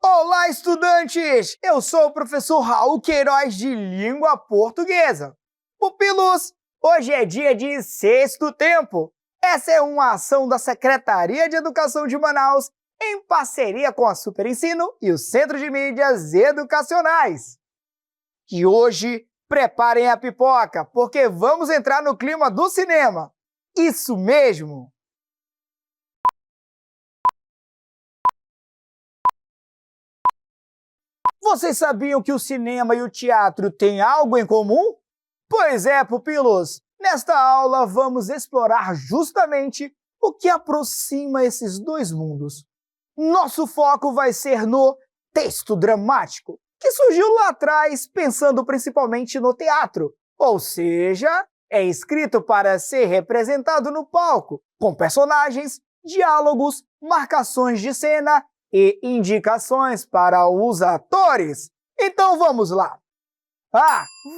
Olá, estudantes! Eu sou o professor Raul Queiroz de Língua Portuguesa. Pupilos, hoje é dia de Sexto Tempo. Essa é uma ação da Secretaria de Educação de Manaus em parceria com a Super Ensino e o Centro de Mídias Educacionais. E hoje, preparem a pipoca, porque vamos entrar no clima do cinema. Isso mesmo! Vocês sabiam que o cinema e o teatro têm algo em comum? Pois é, pupilos! Nesta aula vamos explorar justamente o que aproxima esses dois mundos. Nosso foco vai ser no texto dramático, que surgiu lá atrás pensando principalmente no teatro, ou seja, é escrito para ser representado no palco, com personagens, diálogos, marcações de cena e indicações para os atores. Então vamos lá!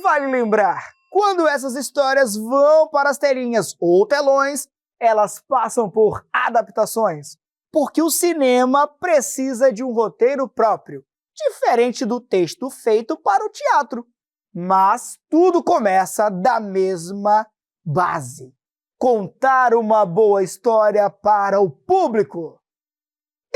Vale lembrar, quando essas histórias vão para as telinhas ou telões, elas passam por adaptações, porque o cinema precisa de um roteiro próprio, diferente do texto feito para o teatro. Mas tudo começa da mesma base: contar uma boa história para o público.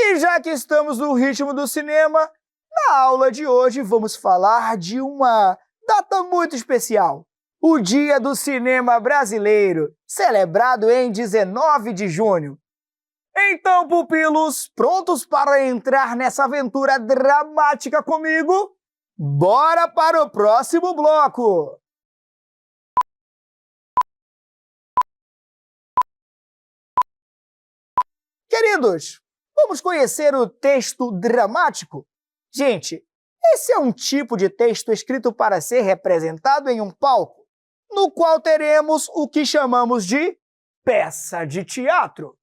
E já que estamos no ritmo do cinema, na aula de hoje vamos falar de uma data muito especial, o Dia do Cinema Brasileiro, celebrado em 19 de junho. Então, pupilos, prontos para entrar nessa aventura dramática comigo? Bora para o próximo bloco! Queridos, vamos conhecer o texto dramático? Gente, esse é um tipo de texto escrito para ser representado em um palco, no qual teremos o que chamamos de peça de teatro.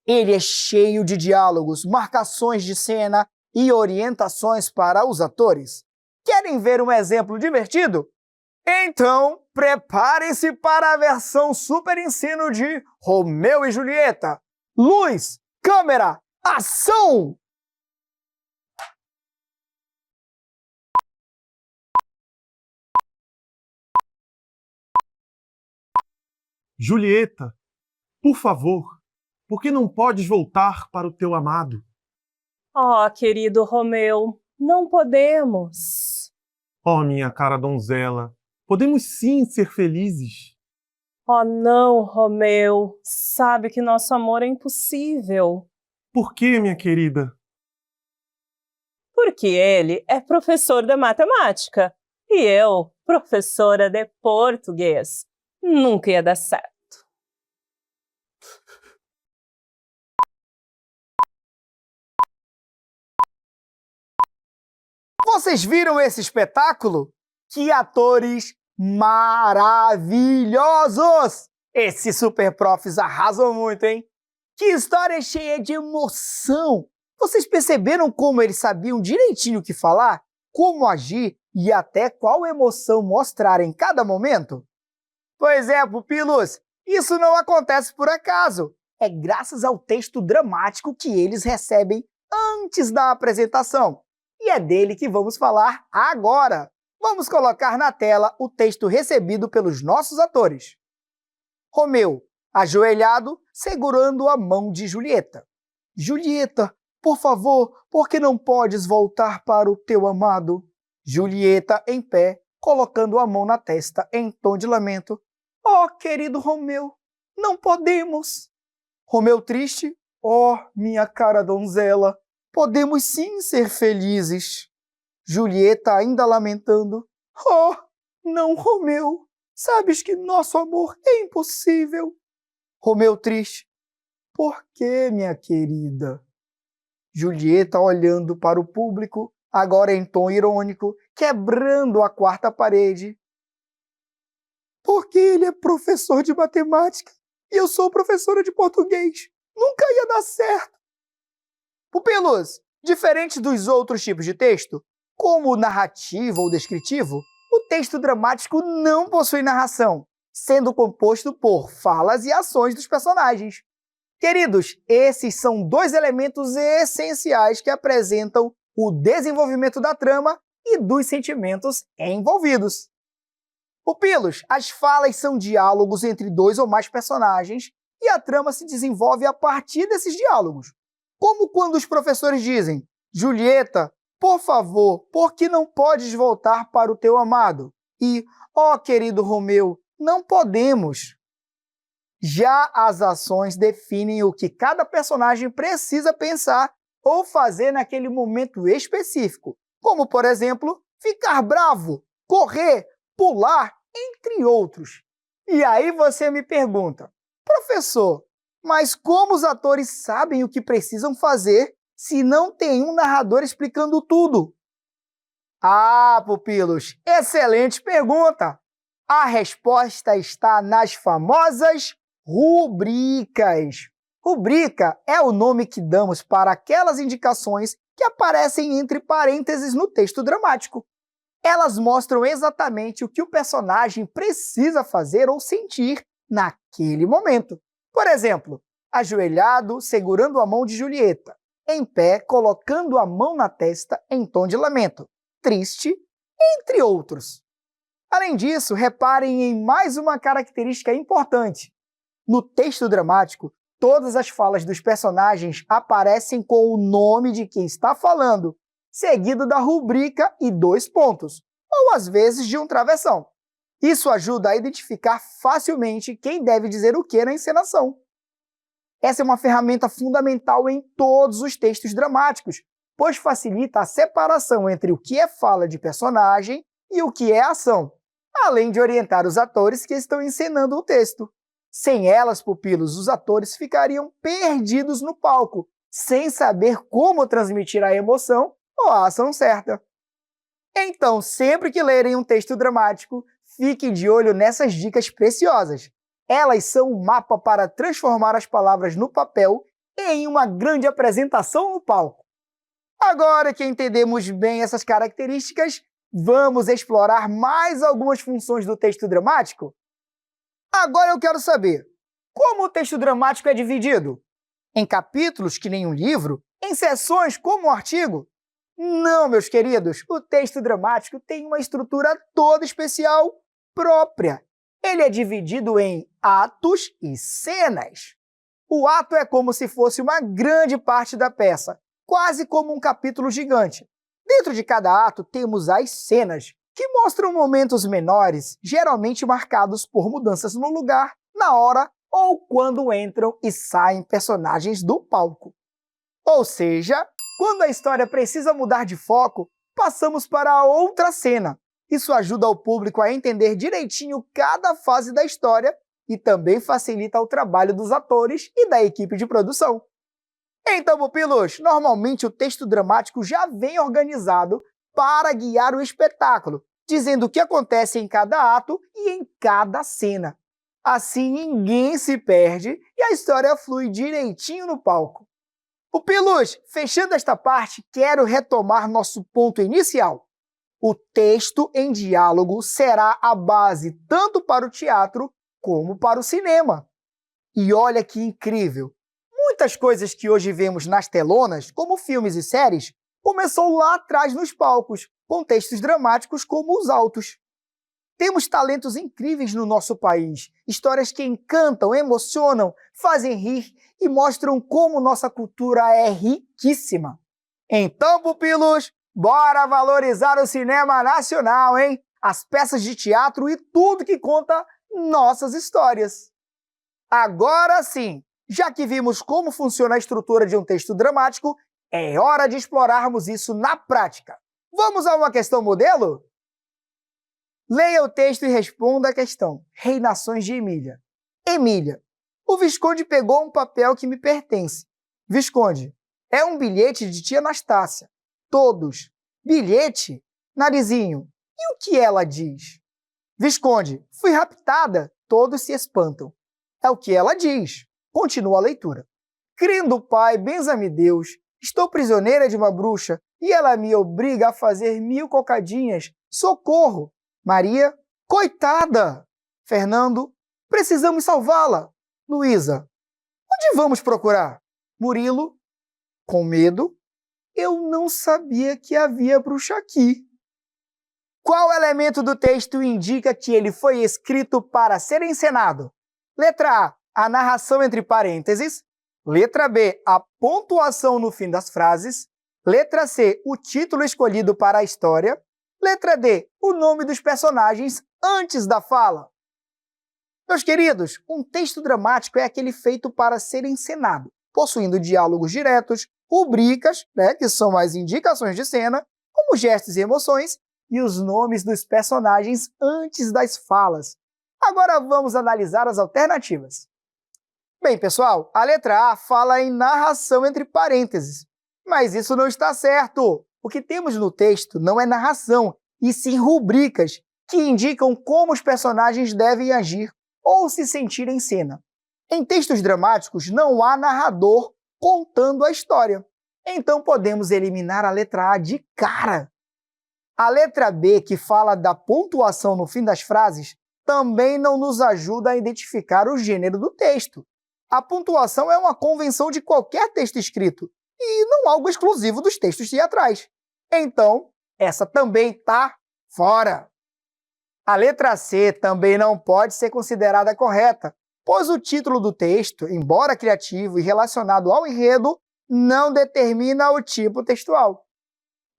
Ele é cheio de diálogos, marcações de cena e orientações para os atores. Querem ver um exemplo divertido? Então, preparem-se para a versão Super Ensino de Romeu e Julieta. Luz, câmera, ação! Julieta, por favor, por que não podes voltar para o teu amado? Oh, querido Romeu, não podemos. Oh, minha cara donzela, podemos sim ser felizes. Oh, não, Romeu, sabe que nosso amor é impossível. Por que, minha querida? Porque ele é professor de matemática e eu, professora de português. Nunca ia dar certo. Vocês viram esse espetáculo? Que atores maravilhosos! Esses super profs arrasam muito, hein? Que história cheia de emoção! Vocês perceberam como eles sabiam direitinho o que falar, como agir e até qual emoção mostrar em cada momento? Pois é, pupilos, isso não acontece por acaso. É graças ao texto dramático que eles recebem antes da apresentação. E é dele que vamos falar agora. Vamos colocar na tela o texto recebido pelos nossos atores. Romeu, ajoelhado, segurando a mão de Julieta. Julieta, por favor, por que não podes voltar para o teu amado? Julieta, em pé, colocando a mão na testa em tom de lamento. Oh, querido Romeu, não podemos. Romeu triste. Oh, minha cara donzela, podemos sim ser felizes. Julieta ainda lamentando. Oh, não, Romeu, sabes que nosso amor é impossível. Romeu triste. Por que, minha querida? Julieta olhando para o público, agora em tom irônico, quebrando a quarta parede. Porque ele é professor de matemática e eu sou professora de português. Nunca ia dar certo. Pupilos, diferente dos outros tipos de texto, como o narrativo ou descritivo, o texto dramático não possui narração, sendo composto por falas e ações dos personagens. Queridos, esses são dois elementos essenciais que apresentam o desenvolvimento da trama e dos sentimentos envolvidos. Pupilos, as falas são diálogos entre dois ou mais personagens e a trama se desenvolve a partir desses diálogos. Como quando os professores dizem: Julieta, por favor, por que não podes voltar para o teu amado? E, ó querido Romeu, não podemos. Já as ações definem o que cada personagem precisa pensar ou fazer naquele momento específico, como, por exemplo, ficar bravo, correr, pular, entre outros. E aí você me pergunta: professor, mas como os atores sabem o que precisam fazer se não tem um narrador explicando tudo? Ah, pupilos, excelente pergunta! A resposta está nas famosas rubricas. Rubrica é o nome que damos para aquelas indicações que aparecem entre parênteses no texto dramático. Elas mostram exatamente o que o personagem precisa fazer ou sentir naquele momento. Por exemplo, ajoelhado, segurando a mão de Julieta, em pé, colocando a mão na testa em tom de lamento, triste, entre outros. Além disso, reparem em mais uma característica importante. No texto dramático, todas as falas dos personagens aparecem com o nome de quem está falando, seguido da rubrica e 2 pontos, ou às vezes de um travessão. Isso ajuda a identificar facilmente quem deve dizer o que na encenação. Essa é uma ferramenta fundamental em todos os textos dramáticos, pois facilita a separação entre o que é fala de personagem e o que é ação, além de orientar os atores que estão encenando o texto. Sem elas, pupilos, os atores ficariam perdidos no palco, sem saber como transmitir a emoção ou a ação certa. Então, sempre que lerem um texto dramático, fiquem de olho nessas dicas preciosas. Elas são um mapa para transformar as palavras no papel e em uma grande apresentação no palco. Agora que entendemos bem essas características, vamos explorar mais algumas funções do texto dramático? Agora eu quero saber, como o texto dramático é dividido? Em capítulos, que nem um livro? Em seções, como um artigo? Não, meus queridos, o texto dramático tem uma estrutura toda especial própria. Ele é dividido em atos e cenas. O ato é como se fosse uma grande parte da peça, quase como um capítulo gigante. Dentro de cada ato temos as cenas, que mostram momentos menores, geralmente marcados por mudanças no lugar, na hora ou quando entram e saem personagens do palco. Ou seja, quando a história precisa mudar de foco, passamos para outra cena. Isso ajuda o público a entender direitinho cada fase da história e também facilita o trabalho dos atores e da equipe de produção. Então, pupilos, normalmente o texto dramático já vem organizado para guiar o espetáculo, dizendo o que acontece em cada ato e em cada cena. Assim, ninguém se perde e a história flui direitinho no palco. Pupilos, fechando esta parte, quero retomar nosso ponto inicial. O texto em diálogo será a base tanto para o teatro como para o cinema. E olha que incrível! Muitas coisas que hoje vemos nas telonas, como filmes e séries, começou lá atrás nos palcos, com textos dramáticos como os autos. Temos talentos incríveis no nosso país, histórias que encantam, emocionam, fazem rir e mostram como nossa cultura é riquíssima. Então, pupilos, bora valorizar o cinema nacional, hein? As peças de teatro e tudo que conta nossas histórias. Agora sim, já que vimos como funciona a estrutura de um texto dramático, é hora de explorarmos isso na prática. Vamos a uma questão modelo? Leia o texto e responda a questão. Reinações de Emília. Emília: o Visconde pegou um papel que me pertence. Visconde: é um bilhete de tia Anastácia. Todos: bilhete? Narizinho: e o que ela diz? Visconde: fui raptada. Todos se espantam. É o que ela diz. Continua a leitura. Crendo Pai, benza-me Deus, estou prisioneira de uma bruxa e ela me obriga a fazer 1000 cocadinhas. Socorro! Maria: coitada! Fernando: precisamos salvá-la. Luísa: onde vamos procurar? Murilo: com medo. Eu não sabia que havia bruxa aqui. Qual elemento do texto indica que ele foi escrito para ser encenado? Letra A narração entre parênteses. Letra B, a pontuação no fim das frases. Letra C, o título escolhido para a história. Letra D, o nome dos personagens antes da fala. Meus queridos, um texto dramático é aquele feito para ser encenado, possuindo diálogos diretos, rubricas, que são as indicações de cena, como gestos e emoções, e os nomes dos personagens antes das falas. Agora vamos analisar as alternativas. Bem, pessoal, a letra A fala em narração entre parênteses, mas isso não está certo. O que temos no texto não é narração, e sim rubricas, que indicam como os personagens devem agir ou se sentir em cena. Em textos dramáticos, não há narrador contando a história. Então podemos eliminar a letra A de cara. A letra B, que fala da pontuação no fim das frases, também não nos ajuda a identificar o gênero do texto. A pontuação é uma convenção de qualquer texto escrito, e não algo exclusivo dos textos teatrais. Então, essa também está fora. A letra C também não pode ser considerada correta, pois o título do texto, embora criativo e relacionado ao enredo, não determina o tipo textual.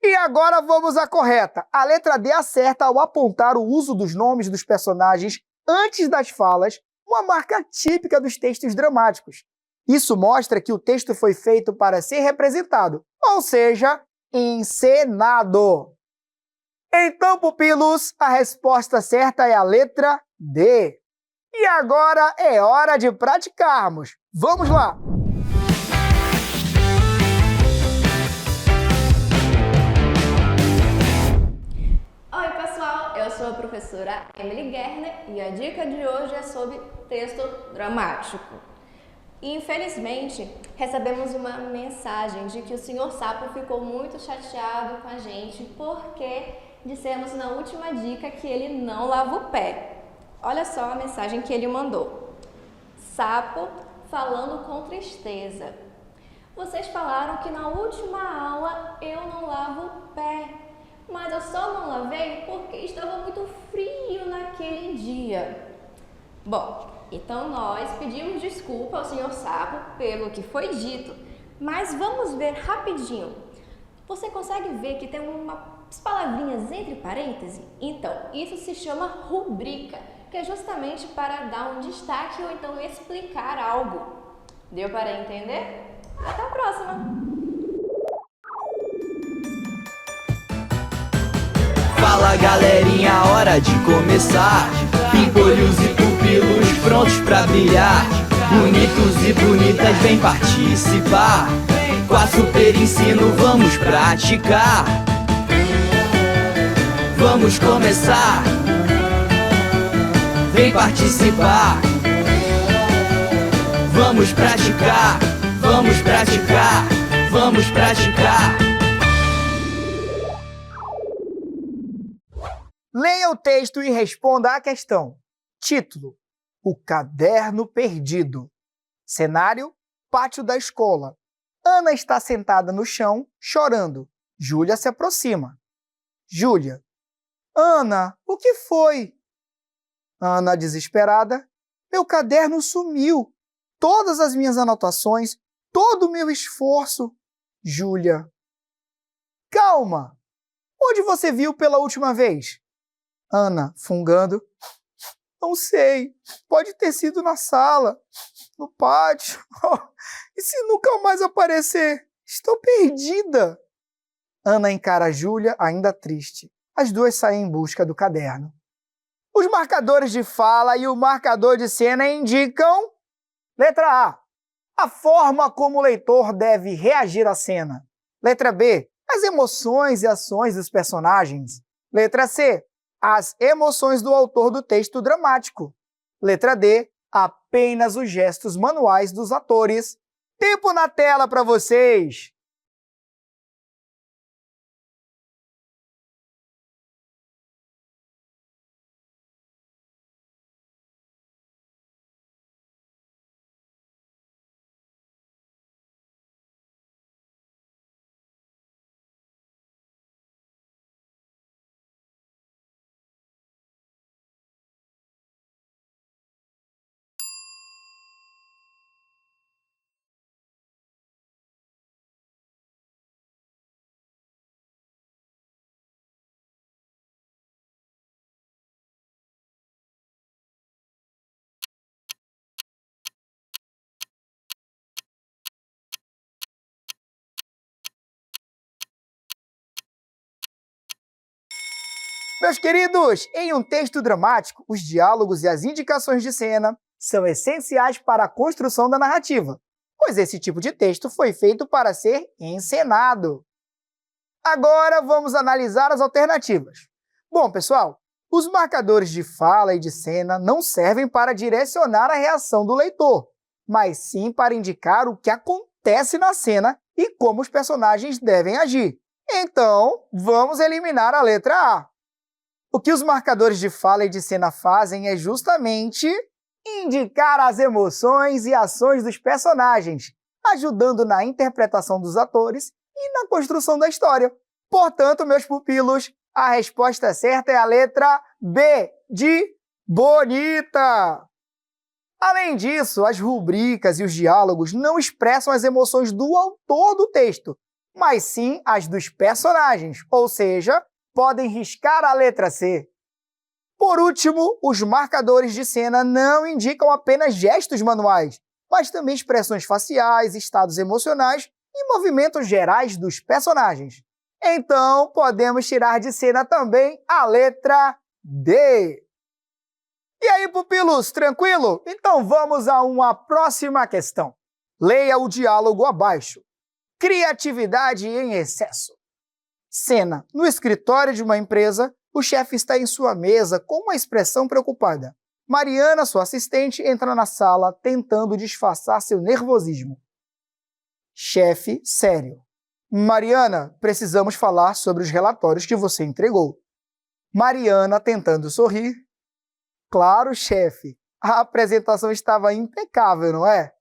E agora vamos à correta. A letra D acerta ao apontar o uso dos nomes dos personagens antes das falas, uma marca típica dos textos dramáticos. Isso mostra que o texto foi feito para ser representado, ou seja, encenado. Então, pupilos, a resposta certa é a letra D. E agora é hora de praticarmos. Vamos lá! Oi, pessoal! Eu sou a professora Emily Gerner e a dica de hoje é sobre texto dramático. Infelizmente, recebemos uma mensagem de que o Sr. Sapo ficou muito chateado com a gente porque dissemos na última dica que ele não lava o pé. Olha só a mensagem que ele mandou. Sapo falando com tristeza. Vocês falaram que na última aula eu não lavo o pé, mas eu só não lavei porque estava muito frio naquele dia. Bom, então nós pedimos desculpa ao Sr. Sapo pelo que foi dito, mas vamos ver rapidinho. Você consegue ver que tem umas palavrinhas entre parênteses? Então, isso se chama rubrica, que é justamente para dar um destaque ou então explicar algo. Deu para entender? Até a próxima! Fala galerinha, hora de começar. Pimpolhos e pupilos prontos pra brilhar. Bonitos e bonitas, vem participar. Com a Super Ensino vamos praticar. Vamos começar. Vem participar. Vamos praticar. Vamos praticar. Vamos praticar. Leia o texto e responda à questão. Título: O Caderno Perdido. Cenário: pátio da escola. Ana está sentada no chão, chorando. Júlia se aproxima. Júlia: Ana, o que foi? Ana, desesperada: Meu caderno sumiu. Todas as minhas anotações, todo o meu esforço. Júlia: Calma. Onde você viu pela última vez? Ana, fungando: Não sei, pode ter sido na sala, no pátio. E se nunca mais aparecer? Estou perdida. Ana encara Júlia, ainda triste. As duas saem em busca do caderno. Os marcadores de fala e o marcador de cena indicam... Letra A: a forma como o leitor deve reagir à cena. Letra B: as emoções e ações dos personagens. Letra C: as emoções do autor do texto dramático. Letra D: apenas os gestos manuais dos atores. Tempo na tela para vocês! Meus queridos, em um texto dramático, os diálogos e as indicações de cena são essenciais para a construção da narrativa, pois esse tipo de texto foi feito para ser encenado. Agora vamos analisar as alternativas. Bom, pessoal, os marcadores de fala e de cena não servem para direcionar a reação do leitor, mas sim para indicar o que acontece na cena e como os personagens devem agir. Então, vamos eliminar a letra A. O que os marcadores de fala e de cena fazem é justamente indicar as emoções e ações dos personagens, ajudando na interpretação dos atores e na construção da história. Portanto, meus pupilos, a resposta certa é a letra B, de bonita. Além disso, as rubricas e os diálogos não expressam as emoções do autor do texto, mas sim as dos personagens, ou seja, podem riscar a letra C. Por último, os marcadores de cena não indicam apenas gestos manuais, mas também expressões faciais, estados emocionais e movimentos gerais dos personagens. Então, podemos tirar de cena também a letra D. E aí, pupilos, tranquilo? Então vamos a uma próxima questão. Leia o diálogo abaixo. Criatividade em excesso. Cena. No escritório de uma empresa, o chefe está em sua mesa com uma expressão preocupada. Mariana, sua assistente, entra na sala tentando disfarçar seu nervosismo. Chefe sério. Mariana, precisamos falar sobre os relatórios que você entregou. Mariana, tentando sorrir. Claro, chefe. A apresentação estava impecável, não é?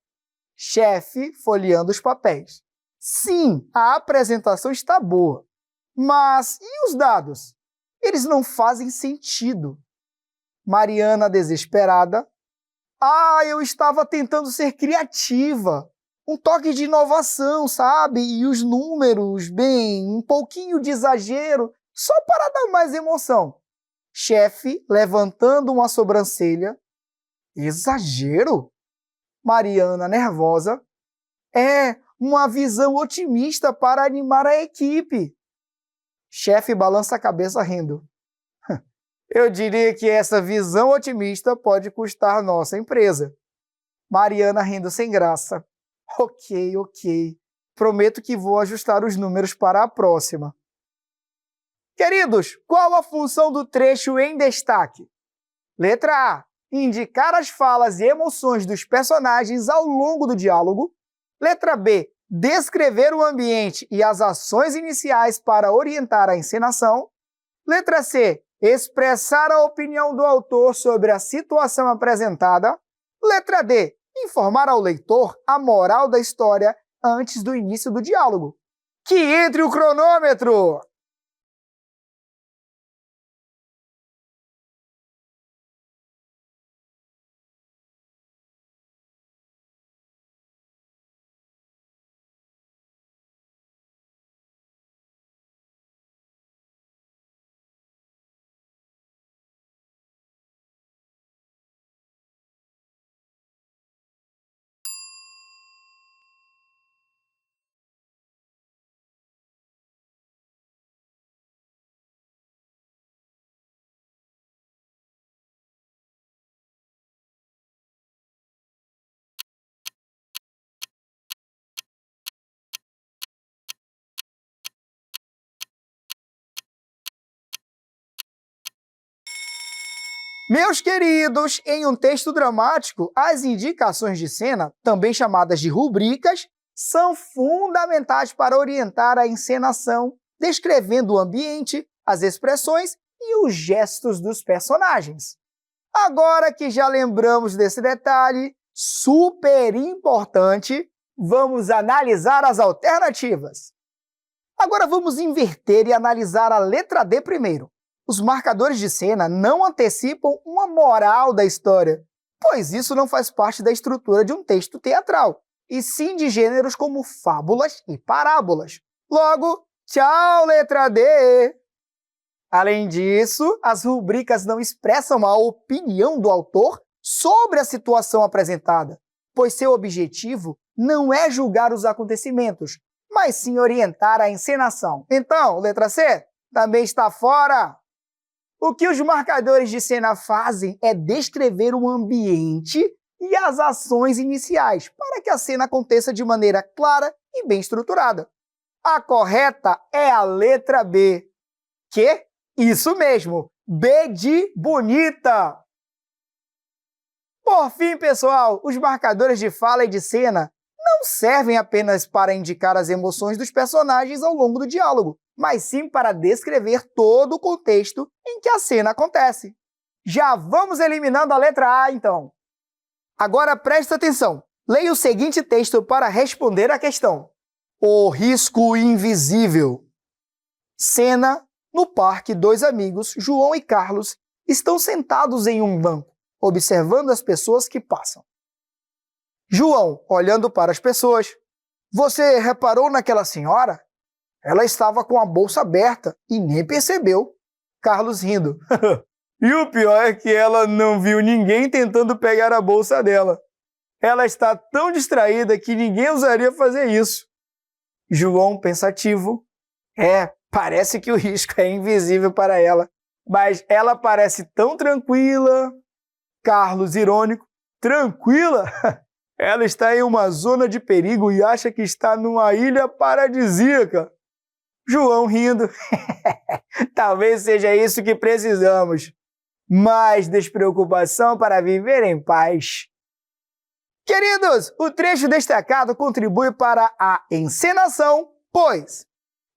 Chefe, folheando os papéis. Sim, a apresentação está boa. Mas e os dados? Eles não fazem sentido. Mariana, desesperada. Eu estava tentando ser criativa. Um toque de inovação, sabe? E os números, bem, um pouquinho de exagero, só para dar mais emoção. Chefe, levantando uma sobrancelha. Exagero? Mariana, nervosa. É uma visão otimista para animar a equipe. Chefe balança a cabeça rindo. Eu diria que essa visão otimista pode custar nossa empresa. Mariana rindo sem graça. Ok. Prometo que vou ajustar os números para a próxima. Queridos, qual a função do trecho em destaque? Letra A. Indicar as falas e emoções dos personagens ao longo do diálogo. Letra B. Descrever o ambiente e as ações iniciais para orientar a encenação. Letra C. Expressar a opinião do autor sobre a situação apresentada. Letra D. Informar ao leitor a moral da história antes do início do diálogo. Que entre o cronômetro! Meus queridos, em um texto dramático, as indicações de cena, também chamadas de rubricas, são fundamentais para orientar a encenação, descrevendo o ambiente, as expressões e os gestos dos personagens. Agora que já lembramos desse detalhe super importante, vamos analisar as alternativas. Agora vamos inverter e analisar a letra D primeiro. Os marcadores de cena não antecipam uma moral da história, pois isso não faz parte da estrutura de um texto teatral, e sim de gêneros como fábulas e parábolas. Logo, tchau, letra D! Além disso, as rubricas não expressam a opinião do autor sobre a situação apresentada, pois seu objetivo não é julgar os acontecimentos, mas sim orientar a encenação. Então, letra C também está fora! o que os marcadores de cena fazem é descrever o ambiente e as ações iniciais para que a cena aconteça de maneira clara e bem estruturada. A correta é a letra B. Que? Isso mesmo, B de bonita. Por fim, pessoal, os marcadores de fala e de cena não servem apenas para indicar as emoções dos personagens ao longo do diálogo, mas sim para descrever todo o contexto em que a cena acontece. Já vamos eliminando a letra A, então. Agora preste atenção. Leia o seguinte texto para responder à questão. O risco invisível. Cena: no parque, dois amigos, João e Carlos, estão sentados em um banco, observando as pessoas que passam. João, olhando para as pessoas. Você reparou naquela senhora? Ela estava com a bolsa aberta e nem percebeu. Carlos rindo. E o pior é que ela não viu ninguém tentando pegar a bolsa dela. Ela está tão distraída que ninguém ousaria fazer isso. João, pensativo. Parece que o risco é invisível para ela, mas ela parece tão tranquila. Carlos, irônico. Tranquila? Ela está em uma zona de perigo e acha que está numa ilha paradisíaca. João rindo. Talvez seja isso que precisamos. Mais despreocupação para viver em paz. Queridos, o trecho destacado contribui para a encenação, pois: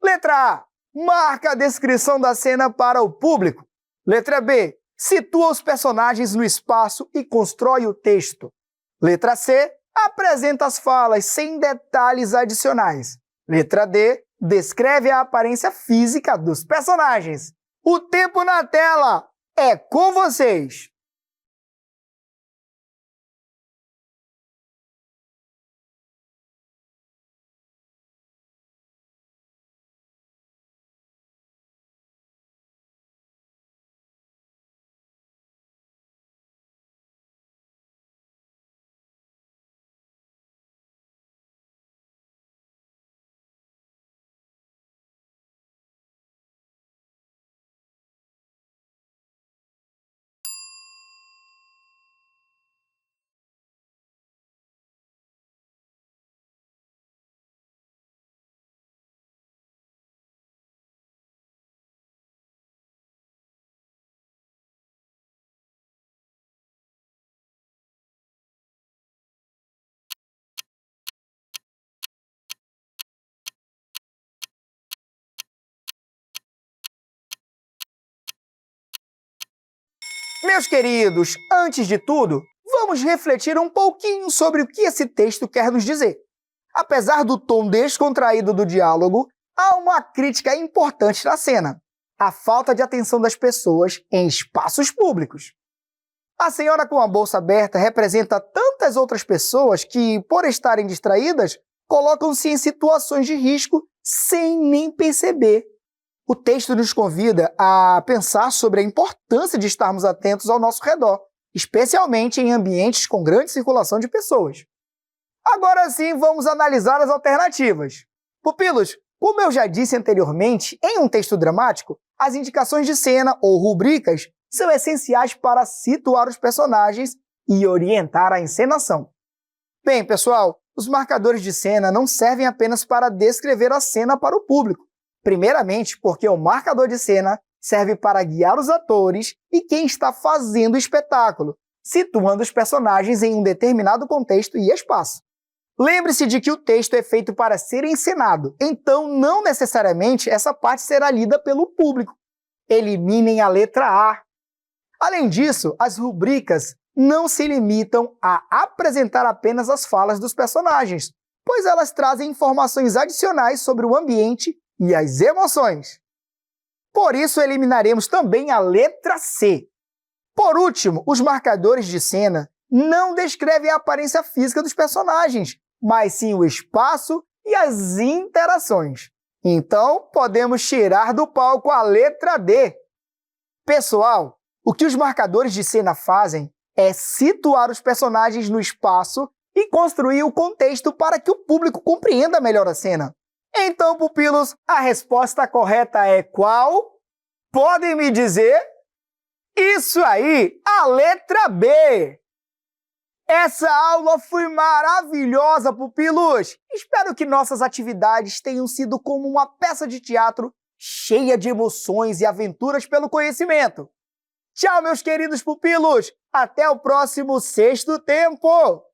letra A, marca a descrição da cena para o público. Letra B, situa os personagens no espaço e constrói o texto. Letra C, apresenta as falas sem detalhes adicionais. Letra D, descreve a aparência física dos personagens. O tempo na tela é com vocês! Meus queridos, antes de tudo, vamos refletir um pouquinho sobre o que esse texto quer nos dizer. Apesar do tom descontraído do diálogo, há uma crítica importante na cena: a falta de atenção das pessoas em espaços públicos. A senhora com a bolsa aberta representa tantas outras pessoas que, por estarem distraídas, colocam-se em situações de risco sem nem perceber. O texto nos convida a pensar sobre a importância de estarmos atentos ao nosso redor, especialmente em ambientes com grande circulação de pessoas. Agora sim, vamos analisar as alternativas. Pupilos, como eu já disse anteriormente, em um texto dramático, as indicações de cena ou rubricas são essenciais para situar os personagens e orientar a encenação. Bem, pessoal, os marcadores de cena não servem apenas para descrever a cena para o público. Primeiramente, porque o marcador de cena serve para guiar os atores e quem está fazendo o espetáculo, situando os personagens em um determinado contexto e espaço. Lembre-se de que o texto é feito para ser encenado, então não necessariamente essa parte será lida pelo público. Eliminem a letra A. Além disso, as rubricas não se limitam a apresentar apenas as falas dos personagens, pois elas trazem informações adicionais sobre o ambiente e as emoções. Por isso, eliminaremos também a letra C. Por último, os marcadores de cena não descrevem a aparência física dos personagens, mas sim o espaço e as interações. Então, podemos tirar do palco a letra D. Pessoal, o que os marcadores de cena fazem é situar os personagens no espaço e construir o contexto para que o público compreenda melhor a cena. Então, pupilos, a resposta correta é qual? Podem me dizer? Isso aí, a letra B. Essa aula foi maravilhosa, pupilos! Espero que nossas atividades tenham sido como uma peça de teatro cheia de emoções e aventuras pelo conhecimento. Tchau, meus queridos pupilos! Até o próximo Sexto Tempo!